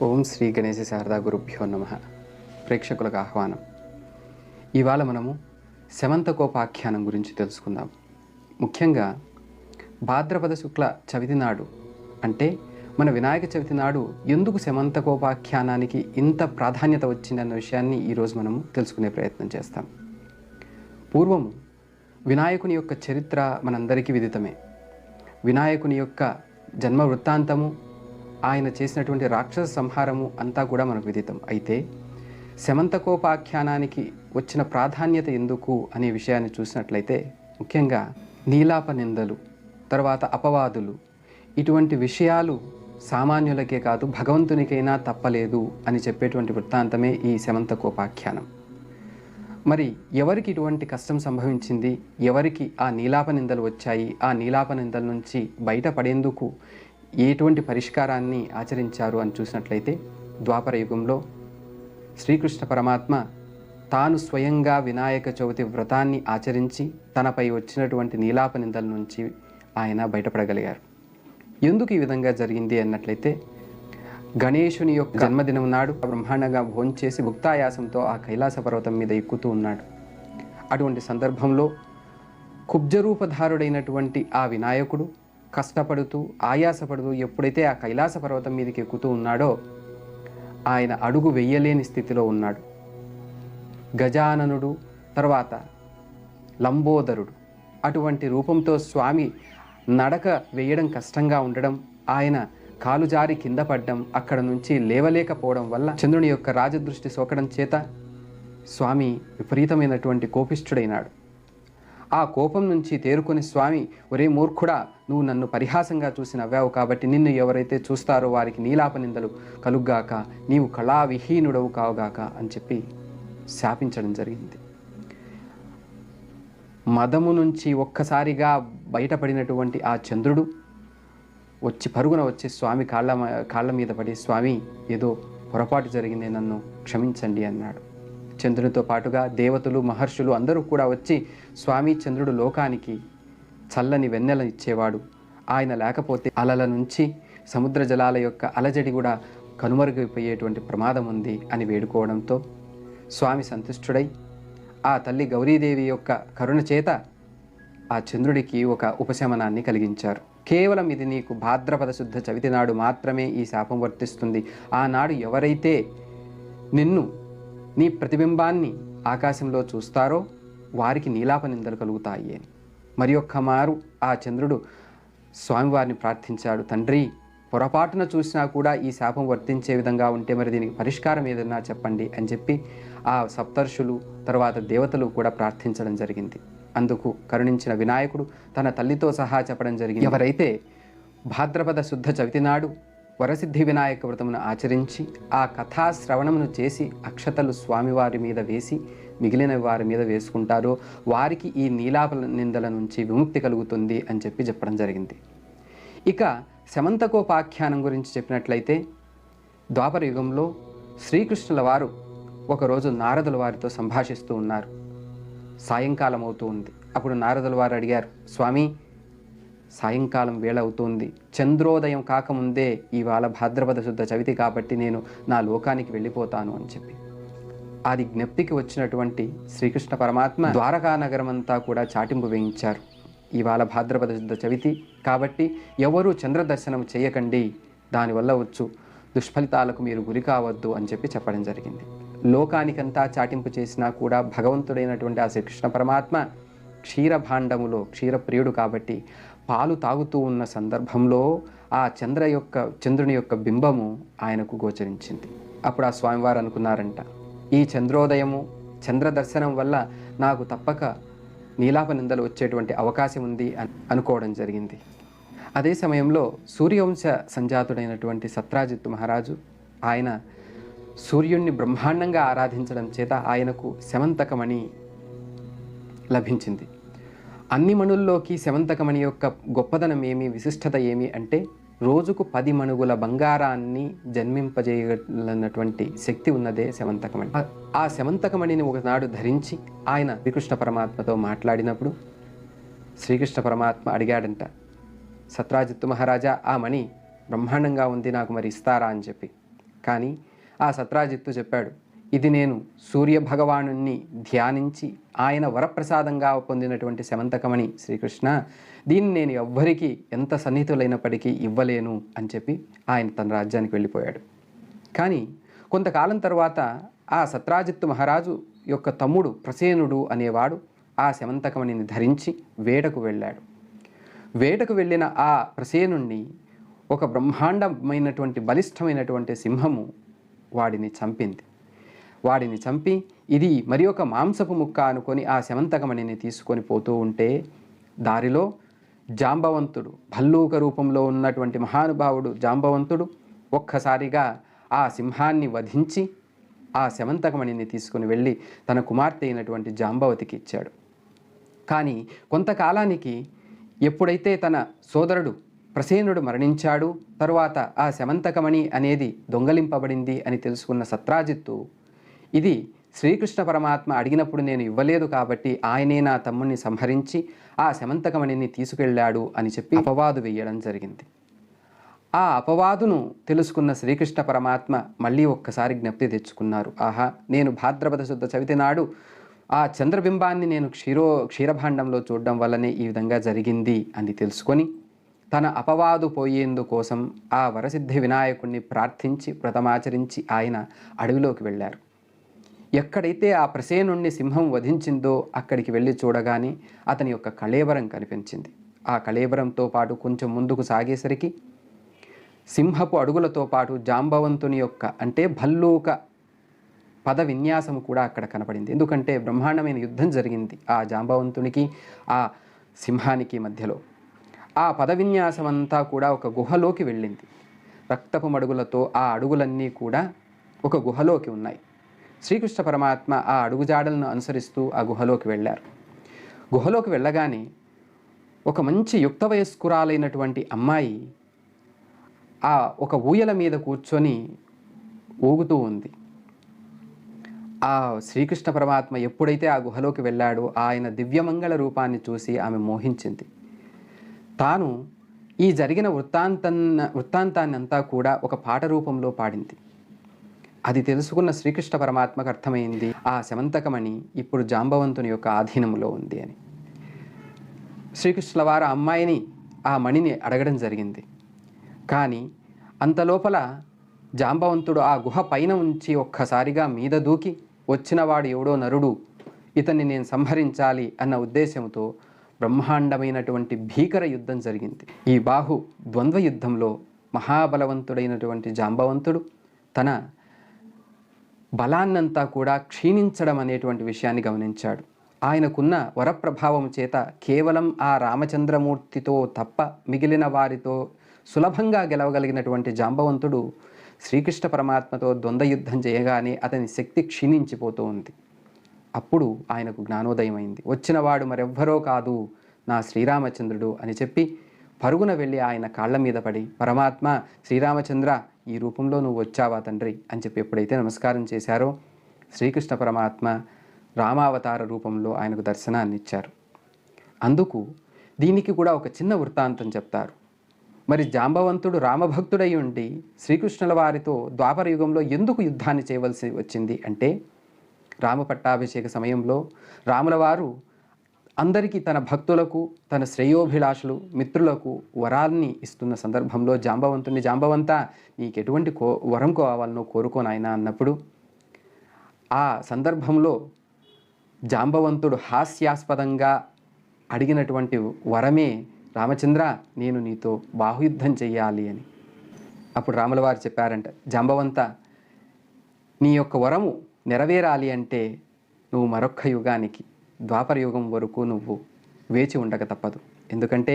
ఓం శ్రీ గణేశ శారదా గురుభ్యో నమ. ప్రేక్షకులకు ఆహ్వానం. ఇవాళ మనము శమంతకోపాఖ్యానం గురించి తెలుసుకుందాం. ముఖ్యంగా భాద్రపద శుక్ల చవితి నాడు, అంటే మన వినాయక చవితి నాడు ఎందుకు శమంతకోపాఖ్యానానికి ఇంత ప్రాధాన్యత వచ్చిందన్న విషయాన్ని ఈరోజు మనము తెలుసుకునే ప్రయత్నం చేస్తాం. పూర్వము వినాయకుని యొక్క చరిత్ర మనందరికీ విదితమే. వినాయకుని యొక్క జన్మ వృత్తాంతము, ఆయన చేసినటువంటి రాక్షస సంహారము అంతా కూడా మనకు విదితం. అయితే శమంతకోపాఖ్యానానికి వచ్చిన ప్రాధాన్యత ఎందుకు అనే విషయాన్ని చూసినట్లయితే, ముఖ్యంగా నీలాప నిందలు, తర్వాత అపవాదులు, ఇటువంటి విషయాలు సామాన్యులకే కాదు భగవంతునికైనా తప్పలేదు అని చెప్పేటువంటి వృత్తాంతమే ఈ శమంతకోపాఖ్యానం. మరి ఎవరికి ఇటువంటి కష్టం సంభవించింది, ఎవరికి ఆ నీలాప నిందలు వచ్చాయి, ఆ నీలాప నిందల నుంచి బయటపడేందుకు ఎటువంటి పరిష్కారాన్ని ఆచరించారు అని చూసినట్లయితే, ద్వాపర యుగంలో శ్రీకృష్ణ పరమాత్మ తాను స్వయంగా వినాయక చవితి వ్రతాన్ని ఆచరించి తనపై వచ్చినటువంటి నీలాప నిందల నుంచి ఆయన బయటపడగలిగారు. ఎందుకు ఈ విధంగా జరిగింది అన్నట్లయితే, గణేశుని యొక్క జన్మదినం నాడు బ్రహ్మాండంగా భోంచేసి భుక్తాయాసంతో ఆ కైలాస పర్వతం మీద ఎక్కుతూ ఉన్నాడు. అటువంటి సందర్భంలో కుబ్జరూపధారుడైనటువంటి ఆ వినాయకుడు కష్టపడుతూ ఆయాసపడుతూ ఎప్పుడైతే ఆ కైలాస పర్వతం మీదకి ఎక్కుతూ ఉన్నాడో, ఆయన అడుగు వెయ్యలేని స్థితిలో ఉన్నాడు. గజాననుడు, తర్వాత లంబోదరుడు, అటువంటి రూపంతో స్వామి నడక వేయడం కష్టంగా ఉండడం, ఆయన కాలు జారి కింద పడ్డం, అక్కడ నుంచి లేవలేకపోవడం వల్ల చంద్రుని యొక్క రాజదృష్టి సోకడం చేత స్వామి విపరీతమైనటువంటి కోపిష్ఠుడైనాడు. ఆ కోపం నుంచి తేరుకొని స్వామి, ఒరే మూర్ఖుడా, నువ్వు నన్ను పరిహాసంగా చూసి నవ్వావు కాబట్టి నిన్ను ఎవరైతే చూస్తారో వారికి నీలాప నిందలు కలుగ్గాక, నీవు కళావిహీనుడవు కావుగాక అని చెప్పి శాపించడం జరిగింది. మదము నుంచి ఒక్కసారిగా బయటపడినటువంటి ఆ చంద్రుడు పరుగున వచ్చి స్వామి కాళ్ళ మీద పడి, స్వామి ఏదో పొరపాటు జరిగింది, నన్ను క్షమించండి అన్నాడు. చంద్రునితో పాటుగా దేవతలు, మహర్షులు అందరూ కూడా వచ్చి, స్వామి చంద్రుడు లోకానికి చల్లని వెన్నెల ఇచ్చేవాడు, ఆయన లేకపోతే అలల నుంచి సముద్ర జలాల యొక్క అలజడి కూడా కనుమరుగైపోయేటువంటి ప్రమాదం ఉంది అని వేడుకోవడంతో స్వామి సంతుష్టుడై ఆ తల్లి గౌరీదేవి యొక్క కరుణ చేత ఆ చంద్రుడికి ఒక ఉపశమనాన్ని కలిగించారు. కేవలం ఇది నీకు భాద్రపద శుద్ధ చవితి నాడు మాత్రమే ఈ శాపం వర్తిస్తుంది. ఆనాడు ఎవరైతే నిన్ను, నీ ప్రతిబింబాన్ని ఆకాశంలో చూస్తారో వారికి నీలాప నిందలు కలుగుతాయి అని మరి ఒక్క మారు ఆ చంద్రుడు స్వామివారిని ప్రార్థించాడు. తండ్రి, పొరపాటున చూసినా కూడా ఈ శాపం వర్తించే విధంగా ఉంటే మరి దీనికి పరిష్కారం ఏదన్నా చెప్పండి అని చెప్పి ఆ సప్తర్షులు, తర్వాత దేవతలు కూడా ప్రార్థించడం జరిగింది. అందుకు కరుణించిన వినాయకుడు తన తల్లితో సహా చెప్పడం జరిగింది, ఎవరైతే భాద్రపద శుద్ధ చవితి నాడు వరసిద్ధి వినాయక వ్రతమును ఆచరించి ఆ కథా శ్రవణమును చేసి అక్షతలు స్వామివారి మీద వేసి మిగిలిన వారి మీద వేసుకుంటారో వారికి ఈ నీలాప నిందల నుంచి విముక్తి కలుగుతుంది అని చెప్పడం జరిగింది. ఇక శమంతకోపాఖ్యానం గురించి చెప్పినట్లయితే, ద్వాపర యుగంలో శ్రీకృష్ణుల వారు ఒకరోజు నారదుల వారితో సంభాషిస్తూ ఉన్నారు. సాయంకాలం అవుతూ ఉంది. అప్పుడు నారదుల వారు అడిగారు, స్వామి సాయంకాలం వేళ అవుతుంది, చంద్రోదయం కాకముందే ఇవాళ భాద్రపద శుద్ధ చవితి కాబట్టి నేను నా లోకానికి వెళ్ళిపోతాను అని చెప్పి. అది జ్ఞప్తికి వచ్చినటువంటి శ్రీకృష్ణ పరమాత్మ ద్వారకా నగరం అంతా కూడా చాటింపు వేయించారు. ఇవాళ భాద్రపద శుద్ధ చవితి కాబట్టి ఎవరూ చంద్ర దర్శనం చేయకండి, దానివల్ల వచ్చు దుష్ఫలితాలకు మీరు గురి కావద్దు అని చెప్పడం జరిగింది. లోకానికంతా చాటింపు చేసినా కూడా భగవంతుడైనటువంటి ఆ శ్రీకృష్ణ పరమాత్మ క్షీరభాండములో క్షీరప్రియుడు కాబట్టి పాలు తాగుతూ ఉన్న సందర్భంలో ఆ చంద్రుని యొక్క బింబము ఆయనకు గోచరించింది. అప్పుడు ఆ స్వామివారు అనుకున్నారంట, ఈ చంద్రోదయము, చంద్ర దర్శనం వల్ల నాకు తప్పక నీలాప నిందలు వచ్చేటువంటి అవకాశం ఉంది అని అనుకోవడం జరిగింది. అదే సమయంలో సూర్యవంశ సంజాతుడైనటువంటి సత్రాజిత్తు మహారాజు, ఆయన సూర్యుణ్ణి బ్రహ్మాండంగా ఆరాధించడం చేత ఆయనకు శమంతకమణి లభించింది. అన్ని మణుల్లోకి శమంతకమణి యొక్క గొప్పదనం ఏమి, విశిష్టత ఏమి అంటే, రోజుకు 10 మణుగుల బంగారాన్ని జన్మింపజేయగలనటువంటి శక్తి ఉన్నదే శమంతకమణి. ఆ శమంతకమణిని ఒకనాడు ధరించి ఆయన శ్రీకృష్ణ పరమాత్మతో మాట్లాడినప్పుడు శ్రీకృష్ణ పరమాత్మ అడిగాడంట, సత్రాజిత్తు మహారాజా, ఆ మణి బ్రహ్మాండంగా ఉంది, నాకు మరి ఇస్తారా అని చెప్పి. కానీ ఆ సత్రాజిత్తు చెప్పాడు, ఇది నేను సూర్య భగవానుణ్ణి ధ్యానించి ఆయన వరప్రసాదంగా పొందినటువంటి శమంతకమణి శ్రీకృష్ణ, దీన్ని నేను ఎవ్వరికీ ఎంత సన్నిహితులైనప్పటికీ ఇవ్వలేను అని చెప్పి ఆయన తన రాజ్యానికి వెళ్ళిపోయాడు. కానీ కొంతకాలం తర్వాత ఆ సత్రాజిత్తు మహారాజు యొక్క తమ్ముడు ప్రసేనుడు అనేవాడు ఆ శమంతకమణిని ధరించి వేటకు వెళ్ళాడు. వేటకు వెళ్ళిన ఆ ప్రసేనుణ్ణి ఒక బ్రహ్మాండమైనటువంటి బలిష్టమైనటువంటి సింహము వాడిని చంపింది. వాడిని చంపి ఇది మరి ఒక మాంసపు ముక్క అనుకొని ఆ శమంతకమణిని తీసుకొని పోతూ ఉంటే దారిలో జాంబవంతుడు, భల్లూక రూపంలో ఉన్నటువంటి మహానుభావుడు జాంబవంతుడు ఒక్కసారిగా ఆ సింహాన్ని వధించి ఆ శమంతకమణిని తీసుకుని వెళ్ళి తన కుమార్తె అయినటువంటి జాంబవతికి ఇచ్చాడు. కానీ కొంతకాలానికి ఎప్పుడైతే తన సోదరుడు ప్రసేనుడు మరణించాడు, తరువాత ఆ శమంతకమణి అనేది దొంగలింపబడింది అని తెలుసుకున్న సత్రాజిత్తు, ఇది శ్రీకృష్ణ పరమాత్మ అడిగినప్పుడు నేను ఇవ్వలేదు కాబట్టి ఆయనే నా తమ్ముడిని సంహరించి ఆ శమంతకమణిని తీసుకెళ్ళాడు అని చెప్పి అపవాదు వేయడం జరిగింది. ఆ అపవాదును తెలుసుకున్న శ్రీకృష్ణ పరమాత్మ మళ్ళీ ఒక్కసారి జ్ఞప్తి తెచ్చుకున్నారు. ఆహా, నేను భాద్రపద శుద్ధ చవితి నాడు ఆ చంద్రబింబాన్ని నేను క్షీరభాండంలో చూడడం వల్లనే ఈ విధంగా జరిగింది అని తెలుసుకొని తన అపవాదు పోయేందుకోసం ఆ వరసిద్ధి వినాయకుడిని ప్రార్థించి వ్రతమాచరించి ఆయన అడవిలోకి వెళ్ళారు. ఎక్కడైతే ఆ ప్రసేనుణ్ణి సింహం వధించిందో అక్కడికి వెళ్ళి చూడగానే అతని యొక్క కళేబరం కనిపించింది. ఆ కళేబరంతో పాటు కొంచెం ముందుకు సాగేసరికి సింహపు అడుగులతో పాటు జాంబవంతుని యొక్క అంటే భల్లూక పద విన్యాసము కూడా అక్కడ కనపడింది. ఎందుకంటే బ్రహ్మాండమైన యుద్ధం జరిగింది ఆ జాంబవంతునికి ఆ సింహానికి మధ్యలో. ఆ పద విన్యాసం అంతా కూడా ఒక గుహలోకి వెళ్ళింది. రక్తపు మడుగులతో ఆ అడుగులన్నీ కూడా ఒక గుహలోకి ఉన్నాయి. శ్రీకృష్ణ పరమాత్మ ఆ అడుగుజాడలను అనుసరిస్తూ ఆ గుహలోకి వెళ్ళారు. గుహలోకి వెళ్ళగానే ఒక మంచి యుక్త వయస్కురాలైనటువంటి అమ్మాయి ఆ ఒక ఊయల మీద కూర్చొని ఊగుతూ ఉంది. ఆ శ్రీకృష్ణ పరమాత్మ ఎప్పుడైతే ఆ గుహలోకి వెళ్ళాడో ఆయన దివ్యమంగళ రూపాన్ని చూసి ఆమె మోహించింది. తాను ఈ జరిగిన వృత్తాంతాన్ని అంతా కూడా ఒక పాట రూపంలో పాడింది. అది తెలుసుకున్న శ్రీకృష్ణ పరమాత్మకు అర్థమైంది ఆ శమంతకమణి ఇప్పుడు జాంబవంతుని యొక్క ఆధీనంలో ఉంది అని. శ్రీకృష్ణుల వారు అమ్మాయిని ఆ మణిని అడగడం జరిగింది. కానీ అంతలోపల జాంబవంతుడు ఆ గుహ పైన ఉంచి ఒక్కసారిగా మీద దూకి వచ్చినవాడు ఎవడో నరుడు, ఇతన్ని నేను సంహరించాలి అన్న ఉద్దేశంతో బ్రహ్మాండమైనటువంటి భీకర యుద్ధం జరిగింది. ఈ బాహు ద్వంద్వ యుద్ధంలో మహాబలవంతుడైనటువంటి జాంబవంతుడు తన బలాన్నంతా కూడా క్షీణించడం అనేటువంటి విషయాన్ని గమనించాడు. ఆయనకున్న వరప్రభావం చేత కేవలం ఆ రామచంద్రమూర్తితో తప్ప మిగిలిన వారితో సులభంగా గెలవగలిగినటువంటి జాంబవంతుడు శ్రీకృష్ణ పరమాత్మతో ద్వంద్వ యుద్ధం చేయగానే అతని శక్తి క్షీణించిపోతూ ఉంది. అప్పుడు ఆయనకు జ్ఞానోదయం అయింది. వచ్చినవాడు మరెవ్వరో కాదు, నా శ్రీరామచంద్రుడు అని చెప్పి పరుగున వెళ్ళి ఆయన కాళ్ళ మీద పడి, పరమాత్మ శ్రీరామచంద్ర, ఈ రూపంలో నువ్వు వచ్చావా తండ్రి అని చెప్పి ఎప్పుడైతే నమస్కారం చేశారో శ్రీకృష్ణ పరమాత్మ రామావతార రూపంలో ఆయనకు దర్శనాన్ని ఇచ్చారు. అందుకు దీనికి కూడా ఒక చిన్న వృత్తాంతం చెప్తారు. మరి జాంబవంతుడు రామభక్తుడై ఉండి శ్రీకృష్ణుల వారితో ద్వాపర యుగంలో ఎందుకు యుద్ధాన్ని చేయవలసి వచ్చింది అంటే, రామ పట్టాభిషేక సమయంలో రాముల వారు అందరికీ తన భక్తులకు, తన శ్రేయోభిలాషులు, మిత్రులకు వరాల్ని ఇస్తున్న సందర్భంలో జాంబవంతుని, జాంబవంత నీకు ఎటువంటి వరం కావాలనో కోరుకోనాయన అన్నప్పుడు ఆ సందర్భంలో జాంబవంతుడు హాస్యాస్పదంగా అడిగినటువంటి వరమే, రామచంద్ర నేను నీతో బాహుయుద్ధం చెయ్యాలి అని. అప్పుడు రాముల వారు చెప్పారంట, జాంబవంత నీ యొక్క వరము నెరవేరాలి అంటే నువ్వు మరొక్క యుగానికి ద్వాపర యుగం వరకు నువ్వు వేచి ఉండక తప్పదు. ఎందుకంటే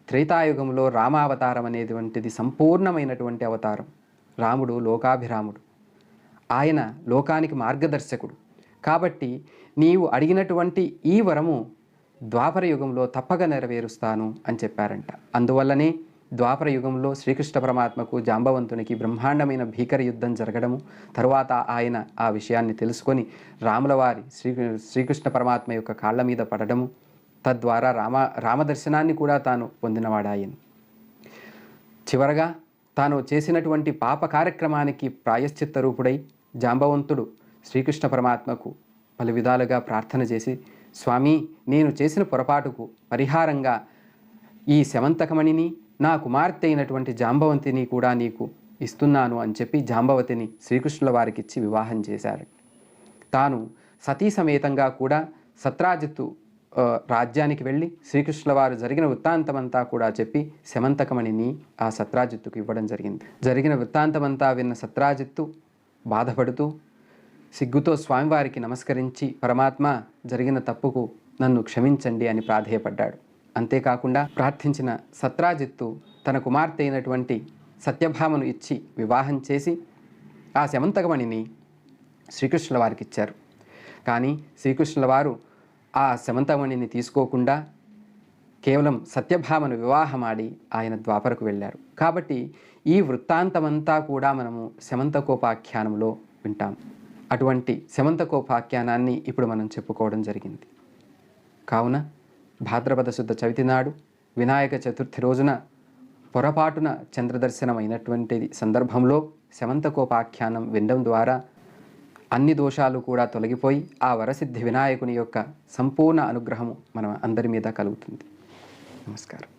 త్రేతాయుగంలో రామావతారం అనేటువంటిది సంపూర్ణమైనటువంటి అవతారం. రాముడు లోకాభిరాముడు, ఆయన లోకానికి మార్గదర్శకుడు. కాబట్టి నీవు అడిగినటువంటి ఈ వరము ద్వాపర యుగంలో తప్పక నెరవేరుస్తాను అని చెప్పారంట. అందువల్లనే ద్వాపర యుగంలో శ్రీకృష్ణ పరమాత్మకు జాంబవంతునికి బ్రహ్మాండమైన భీకర యుద్ధం జరగడము, తరువాత ఆయన ఆ విషయాన్ని తెలుసుకొని రాముల వారి శ్రీకృష్ణ పరమాత్మ యొక్క కాళ్ళ మీద పడడము, తద్వారా రామదర్శనాన్ని కూడా తాను పొందినవాడాయను. చివరగా తాను చేసినటువంటి పాప కార్యక్రమానికి ప్రాయశ్చిత్త రూపుడై జాంబవంతుడు శ్రీకృష్ణ పరమాత్మకు పలు విధాలుగా ప్రార్థన చేసి, స్వామి, నేను చేసిన పొరపాటుకు పరిహారంగా ఈ శమంతకమణిని నా కుమార్తె అయినటువంటి జాంబవంతిని కూడా నీకు ఇస్తున్నాను అని చెప్పి జాంబవతిని శ్రీకృష్ణుల వారికి ఇచ్చి వివాహం చేశారు. తాను సతీ సమేతంగా కూడా సత్రాజిత్తు రాజ్యానికి వెళ్ళి శ్రీకృష్ణుల వారు జరిగిన వృత్తాంతమంతా కూడా చెప్పి శమంతకమణిని ఆ సత్రాజిత్తుకు ఇవ్వడం జరిగింది. జరిగిన వృత్తాంతమంతా విన్న సత్రాజిత్తు బాధపడుతూ సిగ్గుతో స్వామివారికి నమస్కరించి, పరమాత్మ, జరిగిన తప్పుకు నన్ను క్షమించండి అని ప్రాధేయపడ్డాడు. అంతేకాకుండా ప్రార్థించిన సత్రాజిత్తు తన కుమార్తె అయినటువంటి సత్యభామను ఇచ్చి వివాహం చేసి ఆ శమంతకమణిని శ్రీకృష్ణుల వారికి ఇచ్చారు. కానీ శ్రీకృష్ణుల వారు ఆ శమంతకమణిని తీసుకోకుండా కేవలం సత్యభామను వివాహమాడి ఆయన ద్వాపరకు వెళ్ళారు. కాబట్టి ఈ వృత్తాంతమంతా కూడా మనము శమంతకోపాఖ్యానంలో వింటాం. అటువంటి శమంతకోపాఖ్యానాన్ని ఇప్పుడు మనం చెప్పుకోవడం జరిగింది. కావున భాద్రపద శుద్ధ చవితి నాడు వినాయక చతుర్థి రోజున పొరపాటున చంద్రదర్శనమైనటువంటి సందర్భంలో శమంతకోపాఖ్యానం వినడం ద్వారా అన్ని దోషాలు కూడా తొలగిపోయి ఆ వరసిద్ధి వినాయకుని యొక్క సంపూర్ణ అనుగ్రహము మన అందరి మీద కలుగుతుంది. నమస్కారం.